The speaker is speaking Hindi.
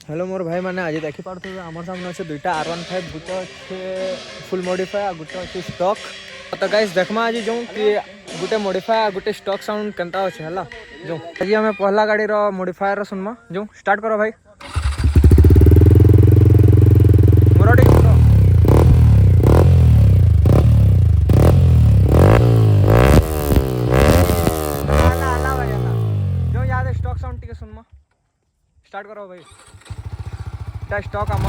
हेलो मोर भाई मैंने आज देखी पार्थे आम सामने अच्छे दुईटा R15 गोटे अच्छे फुल मॉडिफाई आ गोटे अच्छे स्टॉक। तो गाइस देखमा आज जो कि गोटे मॉडिफाई आ गोटे स्टॉक साउंड केनता अच्छे हला जो आज हमें पहला गाड़ी रो मॉडिफायर सुनमा जो स्टार्ट करो भाई मोर टिक जो याद स्टॉक साउंड टिके सुनमा स्टार्ट करो भाई स्टॉक आम